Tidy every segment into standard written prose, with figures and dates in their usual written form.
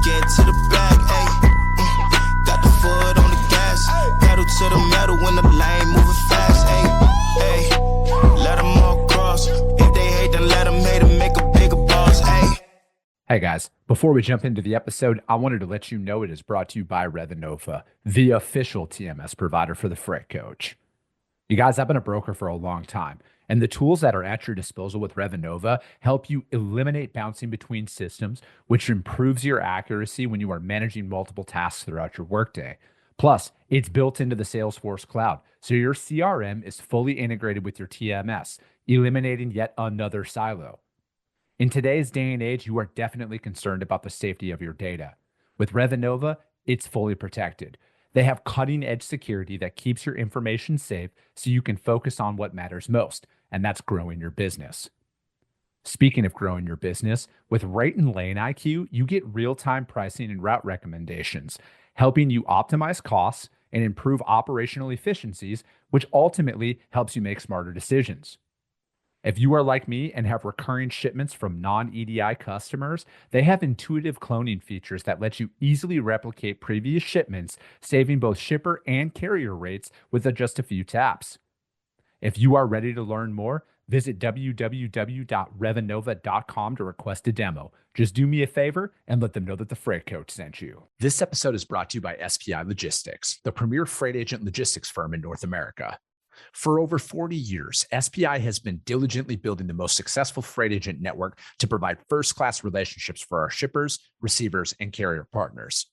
get to the bag, ayy. Got the foot on the gas, pedal to the metal when the lane moving fast, ayy, ayy. Let them all cross. If they hate, then let them hate and make a bigger boss, ayy. Hey guys, before we jump into the episode, I wanted to let you know it is brought to you by Revenova, the official TMS provider for the Freight Coach. You guys, I've been a broker for a long time, and the tools that are at your disposal with Revenova help you eliminate bouncing between systems, which improves your accuracy when you are managing multiple tasks throughout your workday. Plus, it's built into the Salesforce cloud, so your CRM is fully integrated with your TMS, eliminating yet another silo. In today's day and age, you are definitely concerned about the safety of your data. With Revenova, it's fully protected. They have cutting-edge security that keeps your information safe so you can focus on what matters most, and that's growing your business. Speaking of growing your business, with Rate and Lane IQ, you get real-time pricing and route recommendations, helping you optimize costs and improve operational efficiencies, which ultimately helps you make smarter decisions. If you are like me and have recurring shipments from non-EDI customers, they have intuitive cloning features that let you easily replicate previous shipments, saving both shipper and carrier rates with just a few taps. If you are ready to learn more, visit www.revenova.com to request a demo. Just do me a favor and let them know that the Freight Coach sent you. This episode is brought to you by SPI Logistics, the premier freight agent logistics firm in North America. For over 40 years, SPI has been diligently building the most successful freight agent network to provide first-class relationships for our shippers, receivers, and carrier partners.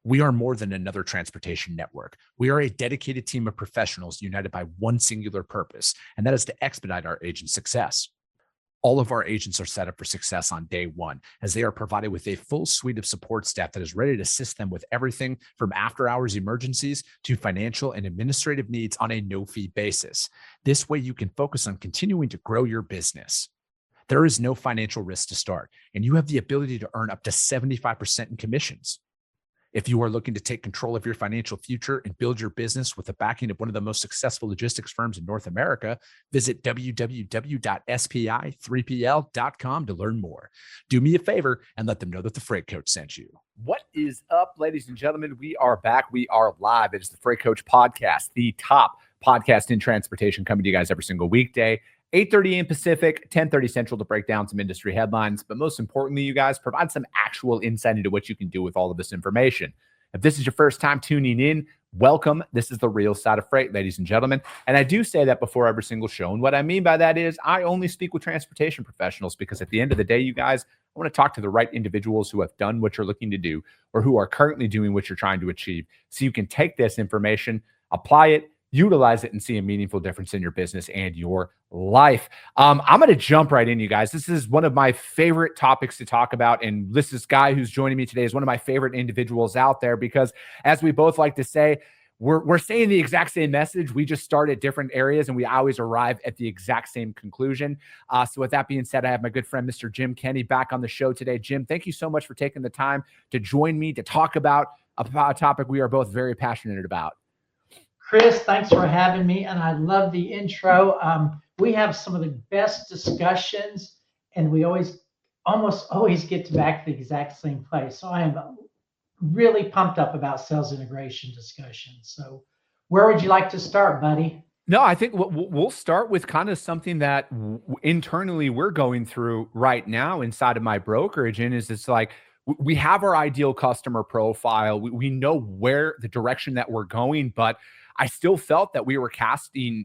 We are more than another transportation network. We are a dedicated team of professionals united by one singular purpose, and that is to expedite our agents' success. All of our agents are set up for success on day one, as they are provided with a full suite of support staff that is ready to assist them with everything from after-hours emergencies to financial and administrative needs on a no-fee basis. This way, you can focus on continuing to grow your business. There is no financial risk to start, and you have the ability to earn up to 75% in commissions. If you are looking to take control of your financial future and build your business with the backing of one of the most successful logistics firms in North America, visit www.spi3pl.com to learn more. Do me a favor and let them know that the Freight Coach sent you. What is up, ladies and gentlemen? We are back. We are live. It is the Freight Coach podcast, the top podcast in transportation, coming to you guys every single weekday. 8:30 a.m. Pacific, 10:30 Central, to break down some industry headlines. But most importantly, you guys, provide some actual insight into what you can do with all of this information. If this is your first time tuning in, welcome. This is the real side of freight, ladies and gentlemen. And I do say that before every single show. And what I mean by that is I only speak with transportation professionals, because at the end of the day, you guys, I want to talk to the right individuals who have done what you're looking to do or who are currently doing what you're trying to achieve, so you can take this information, apply it, utilize it, and see a meaningful difference in your business and your life. I'm going to jump right in, you guys. This is one of my favorite topics to talk about. And this guy who's joining me today is one of my favorite individuals out there, because as we both like to say, we're saying the exact same message. We just start at different areas and we always arrive at the exact same conclusion. So with that being said, I have my good friend, Mr. Jim Kenny, back on the show today. Jim, thank you so much for taking the time to join me to talk about a topic we are both very passionate about. Chris, thanks for having me, and I love the intro. We have some of the best discussions, and we almost always get back to the exact same place. So I am really pumped up about sales integration discussions. So where would you like to start, buddy? No, I think we'll start with kind of something that internally we're going through right now inside of my brokerage, and it's like, we have our ideal customer profile. We know where the direction that we're going, but I still felt that we are casting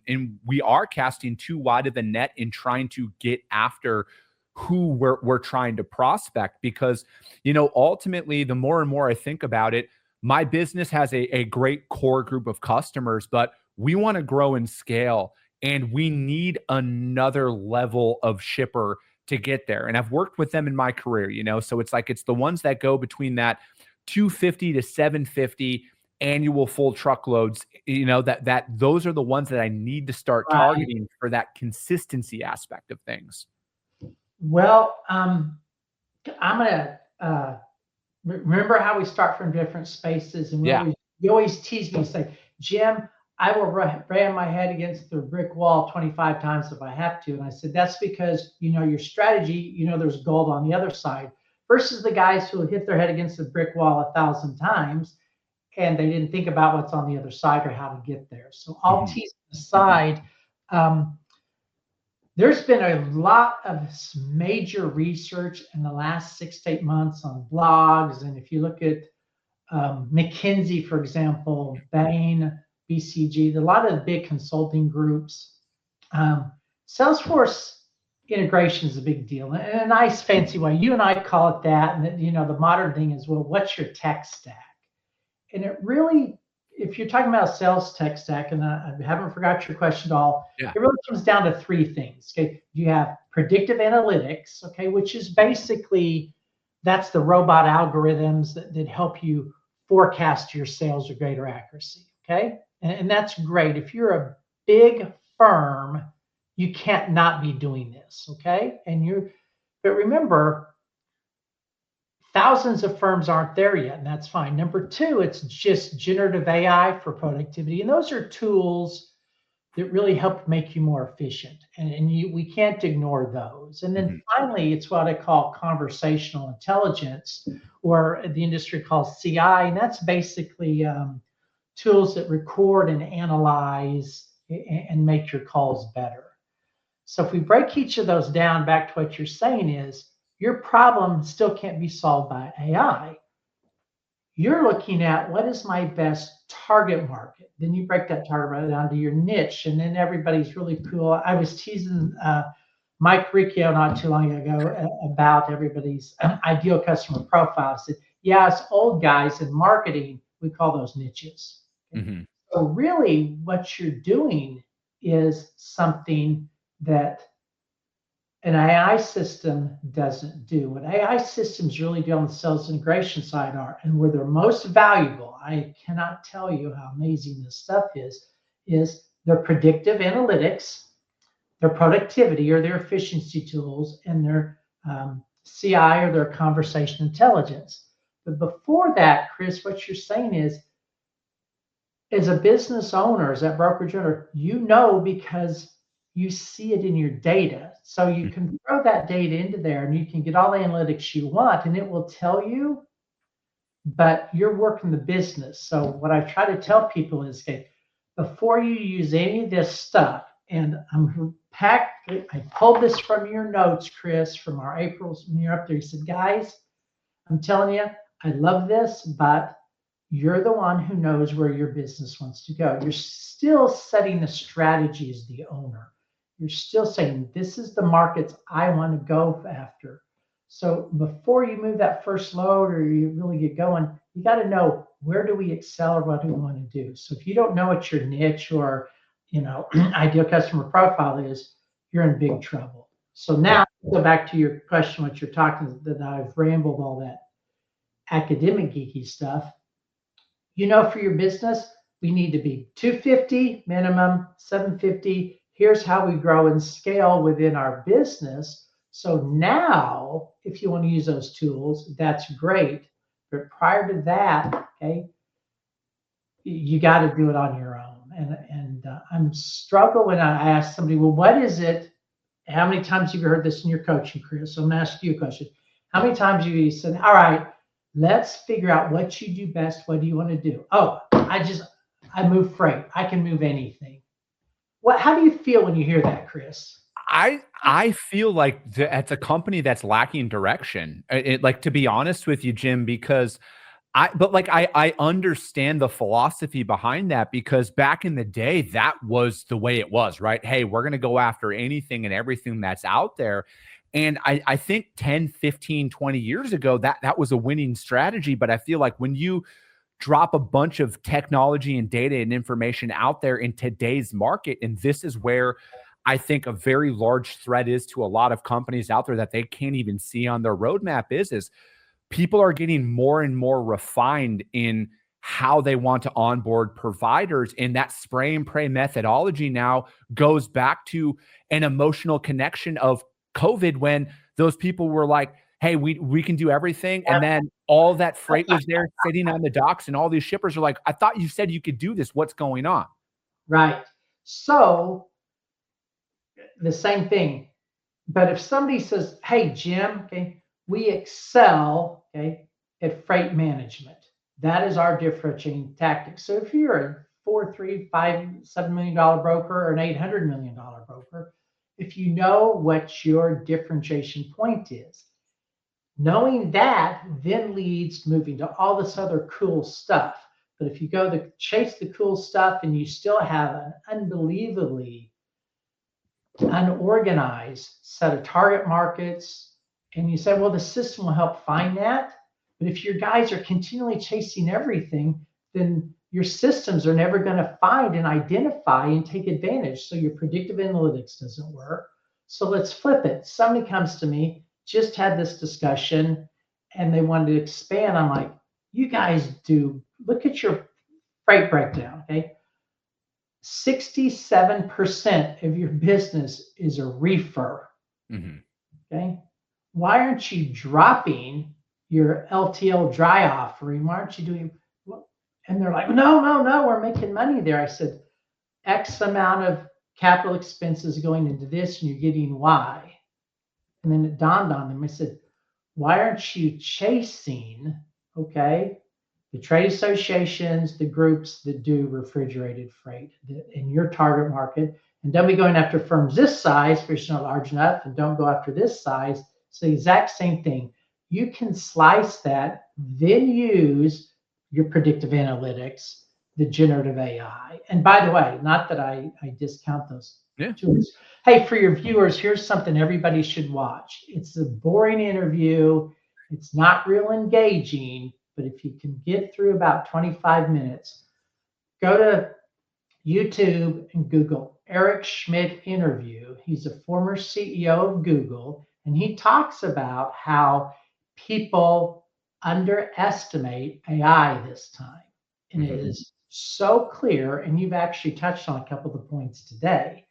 too wide of a net in trying to get after who we're trying to prospect, because, ultimately, the more and more I think about it, my business has a great core group of customers, but we want to grow and scale, and we need another level of shipper to get there. And I've worked with them in my career, so it's the ones that go between that 250 to 750 annual full truckloads, that those are the ones that I need to start targeting for that consistency aspect of things. Well, I'm going to remember how we start from different spaces. And you always tease me and say, Jim, I will ram my head against the brick wall 25 times if I have to. And I said, that's because, your strategy, there's gold on the other side. versus the guys who hit their head against the brick wall 1,000 times and they didn't think about what's on the other side or how to get there. So all teasing aside, there's been a lot of major research in the last 6 to 8 months on blogs. And if you look at McKinsey, for example, Bain, BCG, a lot of the big consulting groups, Salesforce integration is a big deal in a nice fancy way. You and I call it that. And the modern thing is, well, what's your tech stack? And it really, if you're talking about sales tech stack, and I haven't forgot your question at all, it really comes down to 3 things. Okay, you have predictive analytics, okay, which is basically that's the robot algorithms that help you forecast your sales with greater accuracy. Okay, and that's great. If you're a big firm, you can't not be doing this. Okay, but remember, thousands of firms aren't there yet, and that's fine. Number 2, it's just generative AI for productivity. And those are tools that really help make you more efficient. And we can't ignore those. And then finally, it's what I call conversational intelligence, or the industry calls CI. And that's basically tools that record and analyze and make your calls better. So if we break each of those down, back to what you're saying is, your problem still can't be solved by AI. You're looking at what is my best target market. Then you break that target market down to your niche, and then everybody's really cool. I was teasing Mike Riccio not too long ago about everybody's ideal customer profile. I said, yeah, it's old guys in marketing. We call those niches. So really what you're doing is something that an AI system doesn't do. What AI systems really do on the sales integration side are, and where they're most valuable, I cannot tell you how amazing this stuff is their predictive analytics, their productivity or their efficiency tools, and their CI or their conversation intelligence. But before that, Chris, what you're saying is, as a business owner, as that brokerage owner, because you see it in your data. So you can throw that data into there and you can get all the analytics you want and it will tell you, but you're working the business. So what I try to tell people is, okay, before you use any of this stuff, and I pulled this from your notes, Chris, from our April's, when you're up there, you said, guys, I'm telling you, I love this, but you're the one who knows where your business wants to go. You're still setting the strategy as the owner. You're still saying, this is the markets I want to go after. So before you move that first load or you really get going, you got to know, where do we excel or what do we want to do? So if you don't know what your niche or ideal customer profile is, you're in big trouble. So now go back to your question, what you're talking, that I've rambled all that academic geeky stuff. For your business, we need to be 250 minimum, 750. Here's how we grow and scale within our business. So now, if you want to use those tools, that's great. But prior to that, okay, you got to do it on your own. And I'm struggling when I ask somebody, well, what is it? How many times have you heard this in your coaching, Chris? So I'm going to ask you a question. How many times have you said, all right, let's figure out what you do best. What do you want to do? Oh, I move freight. I can move anything. How do you feel when you hear that, Chris? I feel like it's a company that's lacking direction. To be honest with you, Jim, because I understand the philosophy behind that, because back in the day, that was the way it was, right? Hey, we're going to go after anything and everything that's out there. And I think 10, 15, 20 years ago, that was a winning strategy. But I feel like when you drop a bunch of technology and data and information out there in today's market, and this is where I think a very large threat is to a lot of companies out there that they can't even see on their roadmap is people are getting more and more refined in how they want to onboard providers. And that spray and pray methodology now goes back to an emotional connection of COVID, when those people were like, hey, we can do everything. And then all that freight was there sitting on the docks, and all these shippers are like, I thought you said you could do this. What's going on? Right. So the same thing. But if somebody says, hey, Jim, okay, we excel, okay, at freight management. That is our differentiating tactic. So if you're a 4, 3, 5, $7 million broker or an $800 million broker, if you know what your differentiation point is, knowing that then leads moving to all this other cool stuff. But if you go to chase the cool stuff and you still have an unbelievably unorganized set of target markets, and you say, well, the system will help find that. But if your guys are continually chasing everything, then your systems are never going to find and identify and take advantage. So your predictive analytics doesn't work. So let's flip it. Somebody comes to me, just had this discussion, and they wanted to expand. I'm like, you guys look at your freight breakdown, okay? 67% of your business is a reefer. Mm-hmm. Okay. Why aren't you dropping your LTL dry offering? Why aren't you doing? And they're like, no, we're making money there. I said, X amount of capital expenses going into this, and you're getting Y. And then it dawned on them. I said, why aren't you chasing, okay, the trade associations, the groups that do refrigerated freight in your target market, and don't be going after firms this size because you're not large enough, and don't go after this size. It's the exact same thing. You can slice that, then use your predictive analytics, the generative AI. And by the way, not that I discount those tools. Hey, for your viewers, here's something everybody should watch. It's a boring interview. It's not real engaging, but if you can get through about 25 minutes, go to YouTube and Google Eric Schmidt interview. He's a former CEO of Google, and he talks about how people underestimate AI this time. And it is so clear, and you've actually touched on a couple of the points today.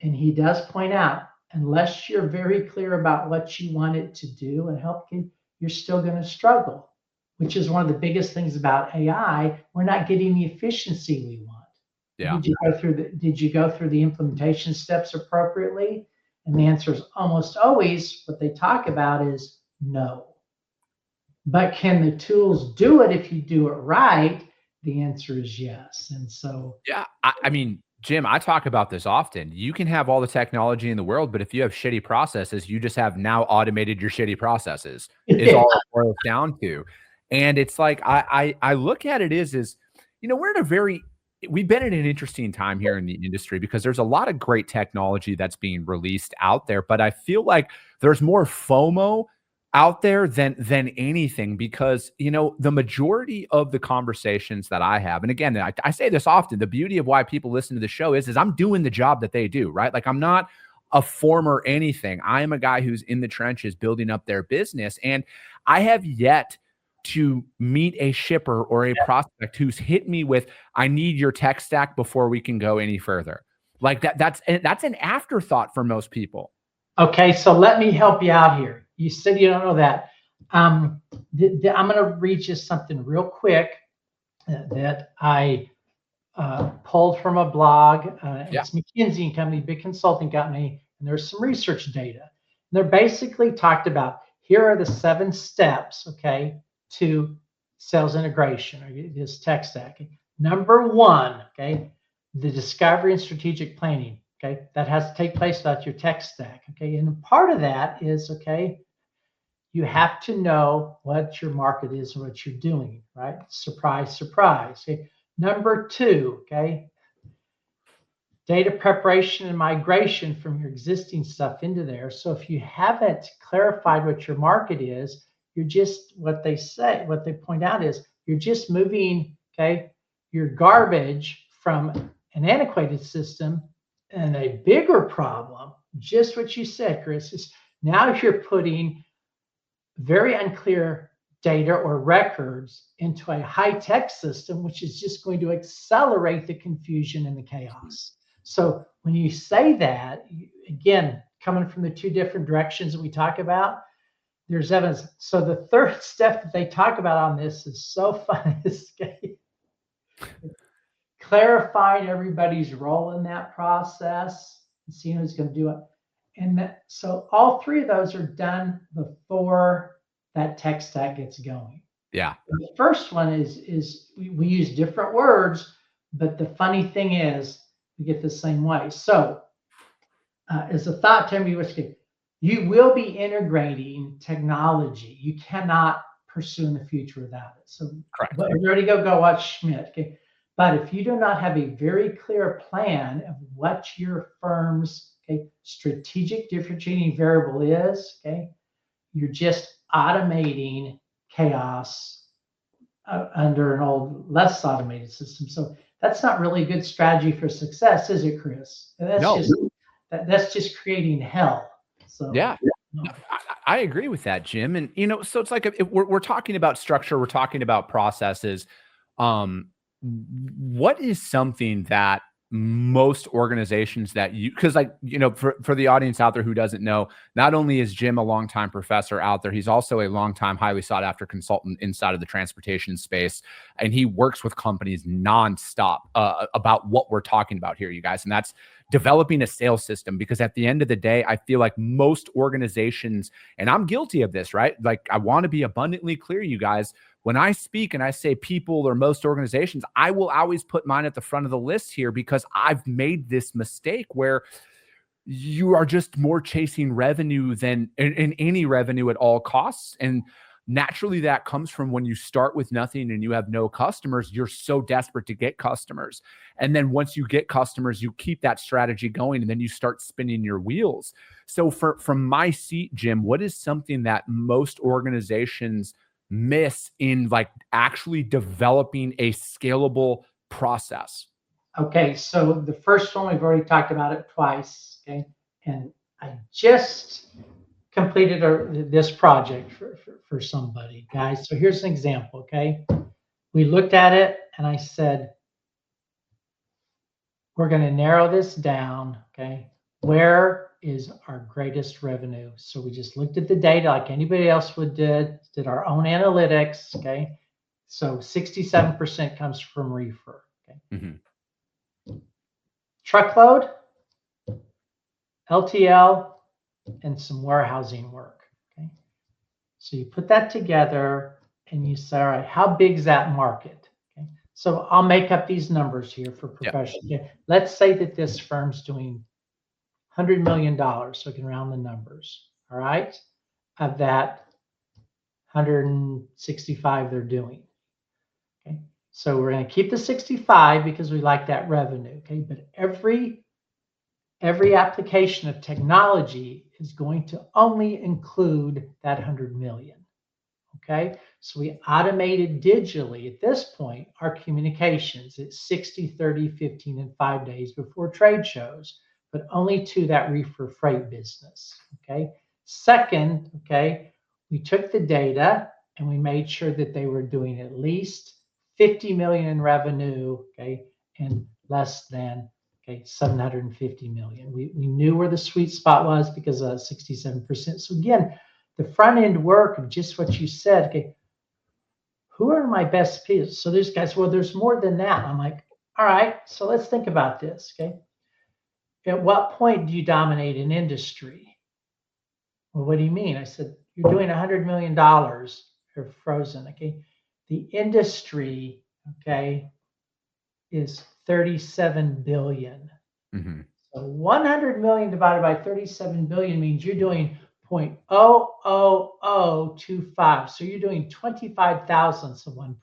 And he does point out, unless you're very clear about what you want it to do and help you, you're still going to struggle, which is one of the biggest things about AI. We're not getting the efficiency we want. Yeah. Did you go through the implementation steps appropriately? And the answer is almost always what they talk about is no. But can the tools do it if you do it right? The answer is yes. And so, yeah, I mean, Jim, I talk about this often. You can have all the technology in the world, but if you have shitty processes, you just have now automated your shitty processes is all it boils down to. And it's like, I look at it is, we've been in an interesting time here in the industry because there's a lot of great technology that's being released out there, but I feel like there's more FOMO out there than anything because the majority of the conversations that I have, and again, I say this often, the beauty of why people listen to the show is I'm doing the job that they do, right? Like I'm not a former anything. I am a guy who's in the trenches building up their business, and I have yet to meet a shipper or a prospect who's hit me with, I need your tech stack before we can go any further. Like that's an afterthought for most people. Okay, so let me help you out here. You said you don't know that. I'm going to read you something real quick that I pulled from a blog. It's McKinsey & Company, big consulting company, and there's some research data. And they're basically talked about, here are the 7 steps, okay, to sales integration or this tech stack. Number 1, okay, the discovery and strategic planning. Okay, that has to take place without your tech stack. Okay, and part of that is, okay, you have to know what your market is and what you're doing, right? Surprise, surprise. Okay, number 2, okay, data preparation and migration from your existing stuff into there. So if you haven't clarified what your market is, you're just, what they point out is you're just moving, okay, your garbage from an antiquated system. And a bigger problem, just what you said, Chris, is now you're putting very unclear data or records into a high-tech system, which is just going to accelerate the confusion and the chaos. So when you say that, again, coming from the 2 different directions that we talk about, there's evidence. So the 3rd step that they talk about on this is so fun. Clarifying everybody's role in that process, seeing who's going to do it. And so all three of those are done before that tech stack gets going. Yeah. The first one is we use different words, but the funny thing is we get the same way. So as a thought to me, you will be integrating technology. You cannot pursue in the future without it. So Correct. everybody go watch Schmidt. Okay. But if you do not have a very clear plan of what your firm's strategic differentiating variable is, you're just automating chaos under an old, less automated system. So that's not really a good strategy for success, is it, Chris? And that's just creating hell. So yeah. No, I agree with that, Jim. And, so it's like, if we're talking about structure, we're talking about processes. What is something that most organizations that because for the audience out there who doesn't know, not only is Jim a longtime professor out there, he's also a longtime highly sought after consultant inside of the transportation space. And he works with companies nonstop about what we're talking about here, you guys. And that's developing a sales system, because at the end of the day, I feel like most organizations, and I'm guilty of this, right? Like, I want to be abundantly clear, you guys, when I speak and I say people or most organizations, I will always put mine at the front of the list here, because I've made this mistake where you are just more chasing revenue than in any revenue at all costs. And naturally, that comes from when you start with nothing and you have no customers, you're so desperate to get customers. And then once you get customers, you keep that strategy going, and then you start spinning your wheels. So from my seat, Jim, what is something that most organizations miss in like actually developing a scalable process? Okay, so the first one, we've already talked about it twice, and I just completed this project for somebody, guys. So here's an example, We looked at it, and I said, we're going to narrow this down, Where is our greatest revenue? So we just looked at the data like anybody else did our own analytics, So 67% comes from reefer, Truckload, LTL, and some warehousing work, So you put that together and you say, all right, how big is that market? So I'll make up these numbers here for professional. Let's say that this firm's doing $100 million, so I can round the numbers, all right? Of that 165 they're doing, So we're going to keep the 65 because we like that revenue, But every application of technology is going to only include that 100 million, So we automated digitally at this point our communications at 60, 30, 15, and 5 days before trade shows, but only to that reefer freight business, Second, we took the data and we made sure that they were doing at least 50 million in revenue, and less than 750 million. We knew where the sweet spot was because of 67%. So again, the front end work of just what you said, who are my best pieces? So there's guys, well, there's more than that. I'm like, all right, so let's think about this, At what point do you dominate an industry? Well, what do you mean? I said, you're doing $100 million or frozen, The industry, is 37 billion. So 100 million divided by 37 billion means you're doing 0.00025. So you're doing 25 thousandths of 1%.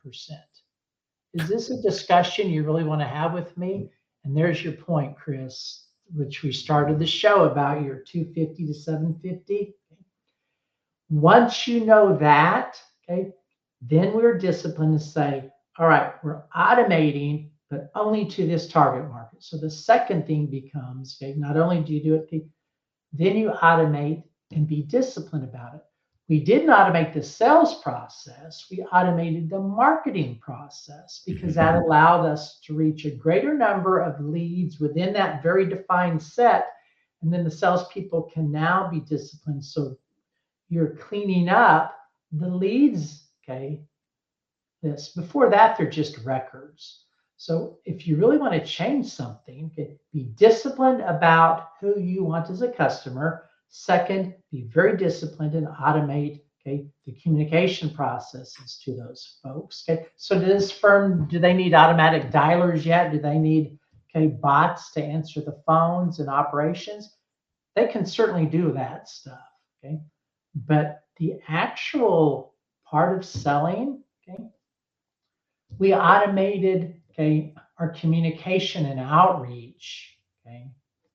Is this a discussion you really want to have with me? And there's your point, Chris, which we started the show about, your 250 to 750. Once you know that, then we're disciplined to say, all right, we're automating, but only to this target market. So the second thing becomes, not only do you do it, then you automate and be disciplined about it. We didn't automate the sales process. We automated the marketing process because that allowed us to reach a greater number of leads within that very defined set. And then the salespeople can now be disciplined. So you're cleaning up the leads, Before that, they're just records. So if you really want to change something, okay, be disciplined about who you want as a customer. Second, be very disciplined and automate, okay, the communication processes to those folks. Okay, so does this firm, do they need automatic dialers yet? Do they need, okay, bots to answer the phones and operations? They can certainly do that stuff. Okay, but the actual part of selling, okay, we automated, okay, our communication and outreach. Okay,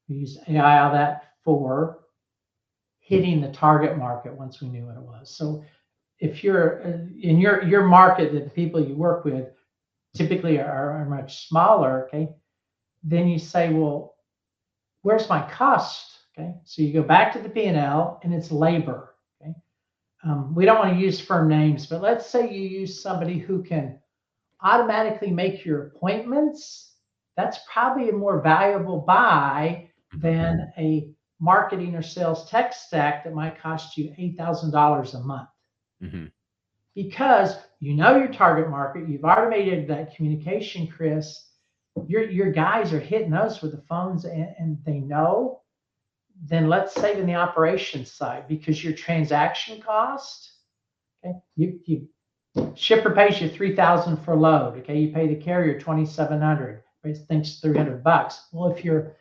we use AI on that for hitting the target market once we knew what it was. So if you're in your market, that the people you work with typically are much smaller, okay, then you say, well, where's my cost? Okay, so you go back to the P&L and it's labor. Okay, we don't want to use firm names, but let's say you use somebody who can automatically make your appointments. That's probably a more valuable buy than a marketing or sales tech stack that might cost you $8,000 a month. Mm-hmm. Because you know your target market, you've automated that communication, Chris. Your guys are hitting those with the phones, and they know. Then let's save in the operations side, because your transaction cost, okay, you shipper pays you $3,000 for load. Okay, you pay the carrier $2,700. Thinks $300. Well, if your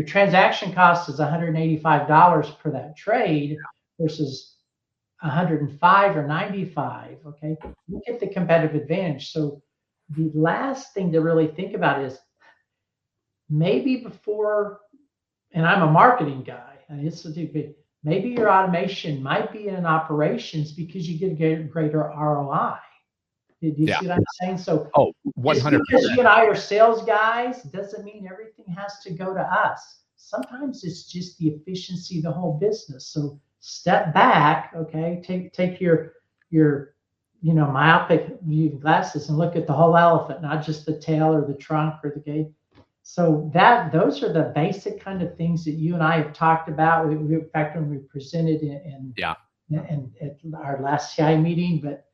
transaction cost is $185 per that trade versus 105 or 95, okay, you get the competitive advantage. So the last thing to really think about is maybe before, and I'm a marketing guy, and it's maybe your automation might be in operations because you get a greater ROI. Do you see what I'm saying? So, 100%. Just because you and I are sales guys doesn't mean everything has to go to us. Sometimes it's just the efficiency of the whole business. So step back, okay, take your myopic view glasses and look at the whole elephant, not just the tail or the trunk or the gate. So those are the basic kind of things that you and I have talked about. In fact, when we presented in at our last CI meeting, but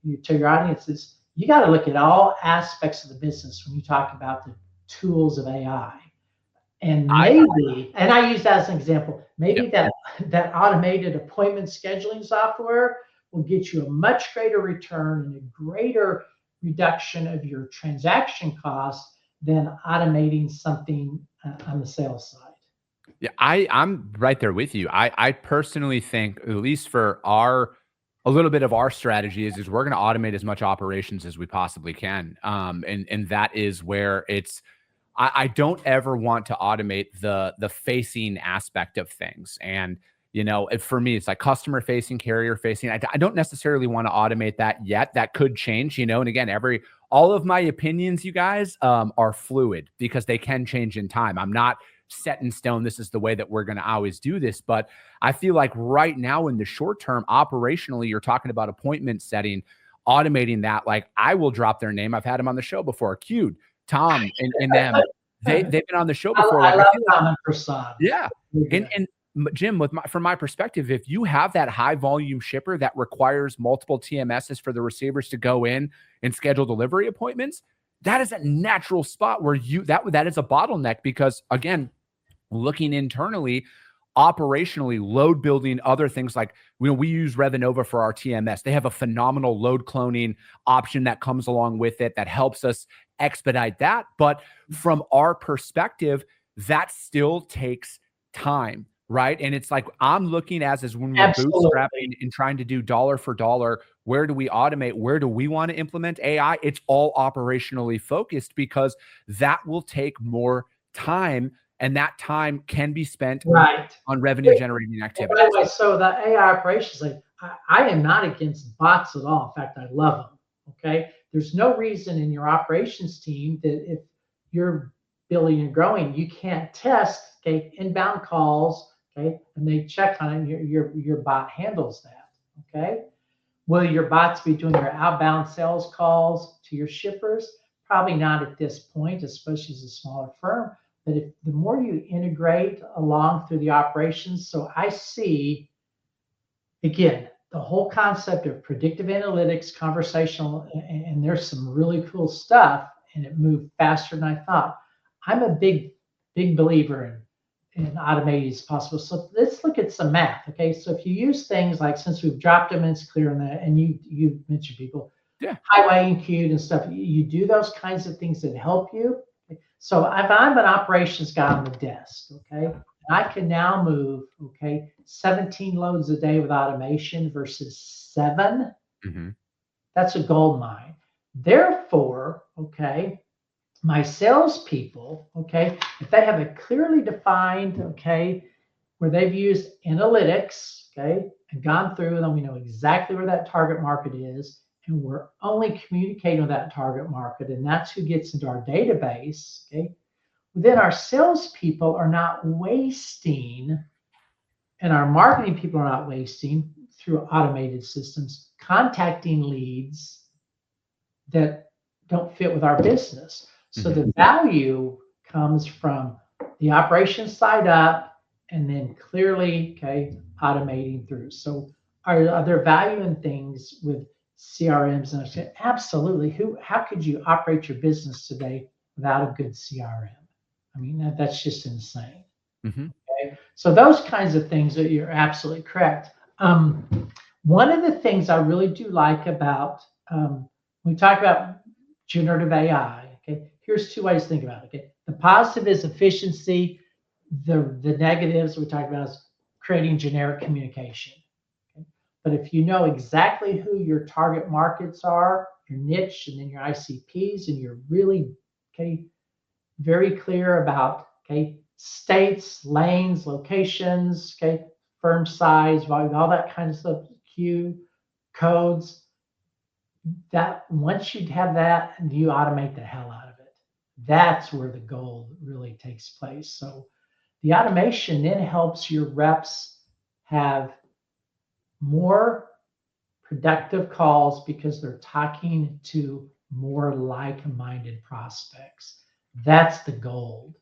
you to your audiences, you got to look at all aspects of the business when you talk about the tools of AI. And maybe, and I use that as an example, maybe that automated appointment scheduling software will get you a much greater return and a greater reduction of your transaction costs than automating something on the sales side. Yeah, I'm right there with you. I personally think, at least for a little bit of our strategy is we're going to automate as much operations as we possibly can. And that is where I don't ever want to automate the facing aspect of things. And, for me, it's like customer facing, carrier facing. I don't necessarily want to automate that yet. That could change, and again, all of my opinions, you guys, are fluid because they can change in time. I'm not set in stone. This is the way that we're going to always do this. But I feel like right now in the short term, operationally, you're talking about appointment setting, automating that. Like, I will drop their name. I've had them on the show before. Q'd, Tom and them. They've been on the show before. I love Tom and Prasad. Yeah. And Jim, from my perspective, if you have that high volume shipper that requires multiple TMSs for the receivers to go in and schedule delivery appointments, that is a natural spot where that is a bottleneck, because again, looking internally, operationally, load building, other things like, we use Revenova for our TMS. They have a phenomenal load cloning option that comes along with it that helps us expedite that. But from our perspective, that still takes time, right? And it's like, I'm looking as when we're bootstrapping and trying to do dollar for dollar, where do we automate? Where do we want to implement AI? It's all operationally focused, because that will take more time. And that time can be spent on revenue generating activities. By the way, so the AI operations, I am not against bots at all. In fact, I love them. Okay. There's no reason in your operations team that if you're building and growing, you can't test, okay, inbound calls, okay, and they check on it. Your bot handles that. Okay. Will your bots be doing your outbound sales calls to your shippers? Probably not at this point, especially as a smaller firm. But the more you integrate along through the operations, so I see, again, the whole concept of predictive analytics, conversational, and there's some really cool stuff. and it moved faster than I thought. I'm a big believer in automating as possible. So let's look at some math. Okay. So if you use things like, since we've dropped them, it's clear on that, and you mentioned people, highway and queued and stuff, you do those kinds of things that help you. So if I'm an operations guy on the desk, okay, I can now move, 17 loads a day with automation versus 7. That's a gold mine. Therefore, my salespeople, if they have a clearly defined, where they've used analytics, and gone through, and then we know exactly where that target market is, and we're only communicating with that target market, and that's who gets into our database, then our salespeople are not wasting, and our marketing people are not wasting through automated systems, contacting leads that don't fit with our business. So the value comes from the operations side up, and then clearly, automating through. So are there value in things with CRMs? And I said, absolutely. How could you operate your business today without a good CRM? I mean, that's just insane. So those kinds of things that you're absolutely correct. One of the things I really do like about, we talk about generative AI, here's 2 ways to think about it. The positive is efficiency. The negatives we talk about is creating generic communication. But if you know exactly who your target markets are, your niche, and then your ICPs, and you're really very clear about states, lanes, locations, firm size, volume, all that kind of stuff, queue, codes, that once you have that, you automate the hell out of it. That's where the gold really takes place. So the automation then helps your reps have more productive calls because they're talking to more like-minded prospects. That's the gold.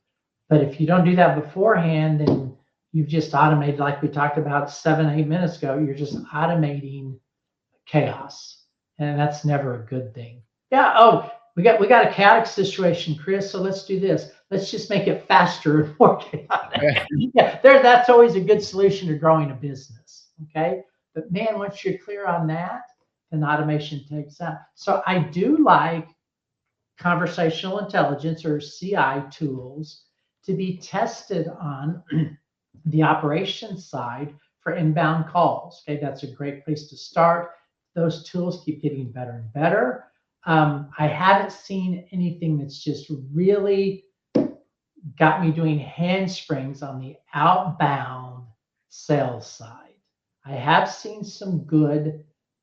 But if you don't do that beforehand, then you've just automated, like we talked about 7-8 minutes ago, you're just automating chaos. And that's never a good thing. Yeah, oh, we got a chaotic situation, Chris, so let's do this. Let's just make it faster and more chaotic. That's always a good solution to growing a business, But man, once you're clear on that, then automation takes out. So I do like conversational intelligence, or CI tools, to be tested on the operations side for inbound calls. That's a great place to start. Those tools keep getting better and better. I haven't seen anything that's just really got me doing handsprings on the outbound sales side. I have seen some good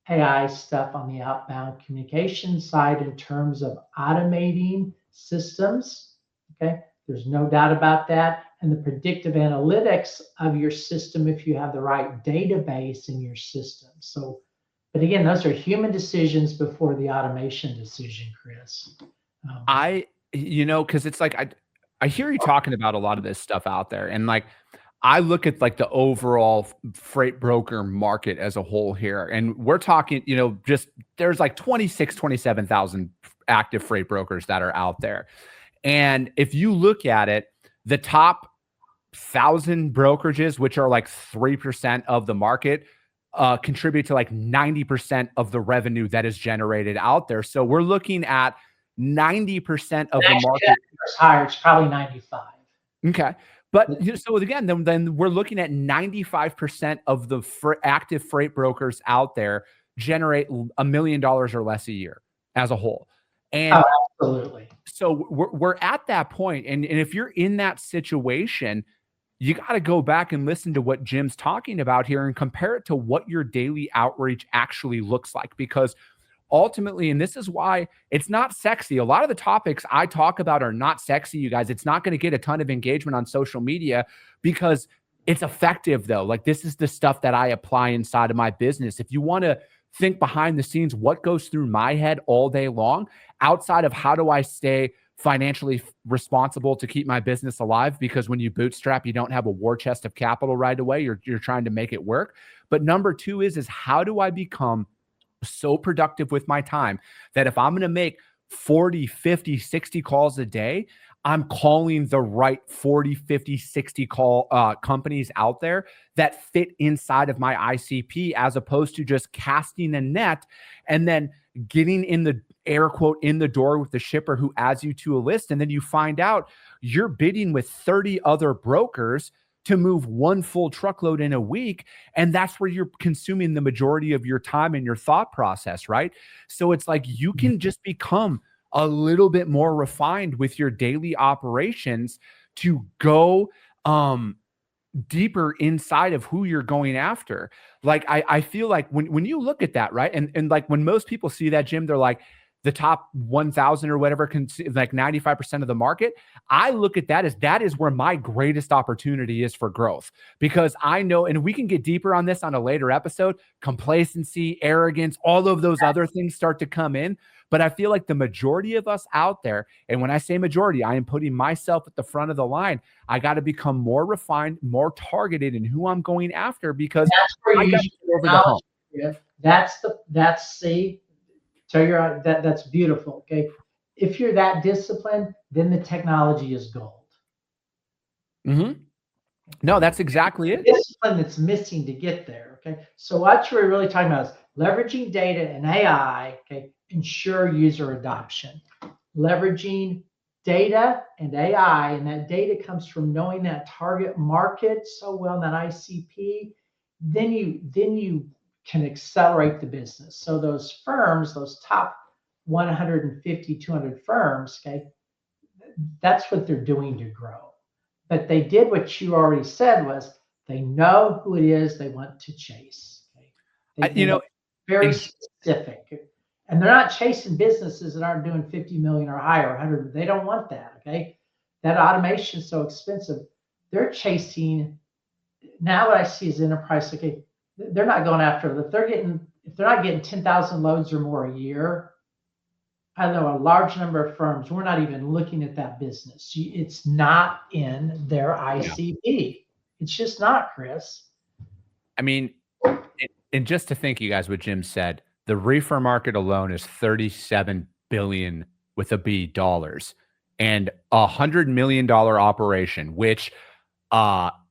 AI stuff on the outbound communication side in terms of automating systems. There's no doubt about that. And the predictive analytics of your system, if you have the right database in your system. So, but again, those are human decisions before the automation decision, Chris. Because it's like, I hear you talking about a lot of this stuff out there, and like, I look at like the overall freight broker market as a whole here, and we're talking, just there's like 27,000 active freight brokers that are out there. And if you look at it, the top 1,000 brokerages, which are like 3% of the market, contribute to like 90% of the revenue that is generated out there. So we're looking at 90% of the market. It's higher. It's probably 95. Okay. But so again, then we're looking at 95% of the active freight brokers out there generate $1 million or less a year as a whole. And absolutely. So we're at that point. And if you're in that situation, you got to go back and listen to what Jim's talking about here and compare it to what your daily outreach actually looks like. Because ultimately, and this is why it's not sexy. A lot of the topics I talk about are not sexy, you guys. It's not going to get a ton of engagement on social media because it's effective, though. Like, this is the stuff that I apply inside of my business. If you want to think behind the scenes, what goes through my head all day long, outside of how do I stay financially responsible to keep my business alive? Because when you bootstrap, you don't have a war chest of capital right away. You're trying to make it work. But number two is how do I become so productive with my time that if I'm going to make 40, 50, 60 calls a day, I'm calling the right 40, 50, 60 companies out there that fit inside of my ICP, as opposed to just casting a net and then getting in the air quote in the door with the shipper who adds you to a list. And then you find out you're bidding with 30 other brokers to move one full truckload in a week. And that's where you're consuming the majority of your time and your thought process, right? So it's like you can just become a little bit more refined with your daily operations to go deeper inside of who you're going after. Like I feel like when you look at that, right? And like when most people see that, Jim, they're like the top 1,000 or whatever, like 95% of the market. I look at that is where my greatest opportunity is for growth, because I know, and we can get deeper on this on a later episode, complacency, arrogance, all of those other things start to come in. But I feel like the majority of us out there, and when I say majority, I am putting myself at the front of the line. I got to become more refined, more targeted in who I'm going after, because that's where I you got to use get over the hump. That's beautiful. Okay. If you're that disciplined, then the technology is gold. Mm-hmm. No, that's exactly it. Discipline that's missing to get there. Okay. So what you're really talking about is leveraging data and AI, okay, ensure user adoption. Leveraging data and AI, and that data comes from knowing that target market so well, that ICP, then you can accelerate the business. So those firms, those top 150, 200 firms, okay, that's what they're doing to grow. But they did what you already said, was they know who it is they want to chase. Okay? Very specific. And they're not chasing businesses that aren't doing 50 million or higher, 100. They don't want that. Okay. That automation is so expensive. They're chasing, now what I see is enterprise. Okay. They're not going after, if they're not getting 10,000 loads or more a year, I know a large number of firms, we're not even looking at that business. It's not in their ICP. Yeah. It's just not, Chris. I mean, and just to think, you guys, what Jim said, the reefer market alone is 37 billion with a B dollars, and $100 million operation, which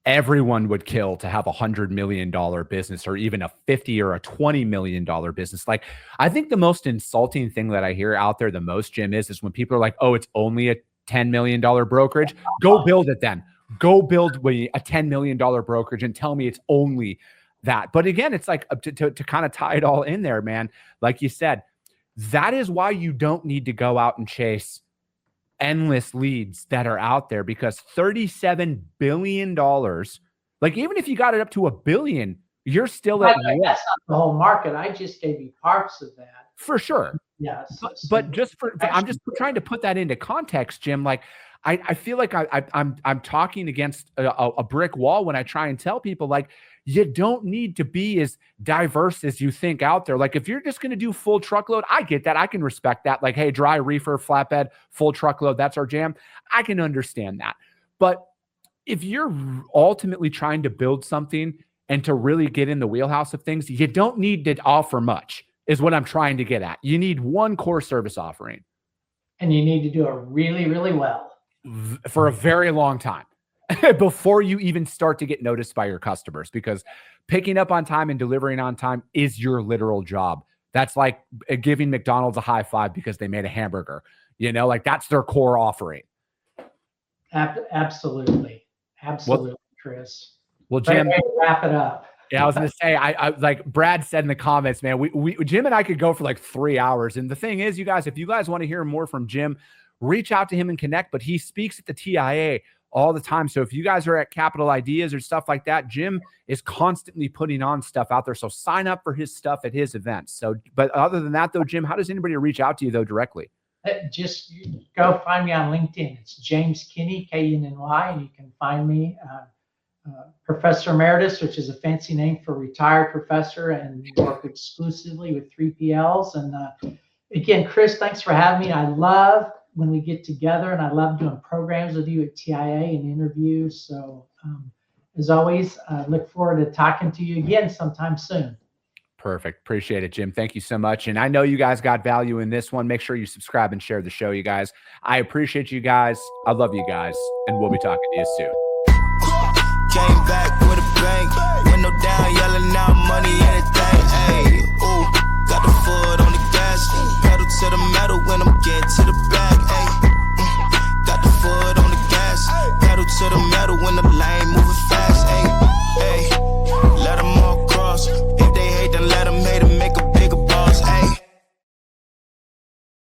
everyone would kill to have $100 million business, or even a 50 or a $20 million business. Like, I think the most insulting thing that I hear out there the most, Jim, is when people are like, oh, it's only a $10 million brokerage. Go build it then. Go build a $10 million brokerage and tell me it's only that. But again, it's like to kind of tie it all in there, man. Like you said, that is why you don't need to go out and chase endless leads that are out there, because $37 billion, like even if you got it up to $1 billion, you're still at that's not the whole market. I just gave you parts of that. For sure. Yes. But just I'm just trying to put that into context, Jim. Like, I feel like I'm talking against a brick wall when I try and tell people, like, you don't need to be as diverse as you think out there. Like, if you're just going to do full truckload, I get that. I can respect that. Like, hey, dry reefer, flatbed, full truckload, that's our jam. I can understand that. But if you're ultimately trying to build something and to really get in the wheelhouse of things, you don't need to offer much, is what I'm trying to get at. You need one core service offering. And you need to do it really, really well. For a very long time before you even start to get noticed by your customers, because picking up on time and delivering on time is your literal job. That's like giving McDonald's a high five because they made a hamburger, like that's their core offering. Absolutely. Absolutely, Chris. Well, Jim, wrap it up. Yeah, I was going to say, I like Brad said in the comments, man, we Jim and I could go for like 3 hours. And the thing is, you guys, if you guys want to hear more from Jim, reach out to him and connect. But he speaks at the TIA all the time. So if you guys are at Capital Ideas or stuff like that, Jim is constantly putting on stuff out there. So sign up for his stuff at his events. So, but other than that, though, Jim, how does anybody reach out to you, though, directly? Just go find me on LinkedIn. It's James Kinney, K-N-N-Y, and you can find me. Professor Emeritus, which is a fancy name for retired professor, and work exclusively with 3PLs. And again, Chris, thanks for having me. I love when we get together, and I love doing programs with you at TIA and interviews. So as always, I look forward to talking to you again sometime soon. Perfect. Appreciate it, Jim. Thank you so much. And I know you guys got value in this one. Make sure you subscribe and share the show, you guys. I appreciate you guys. I love you guys. And we'll be talking to you soon. Came back with a bang.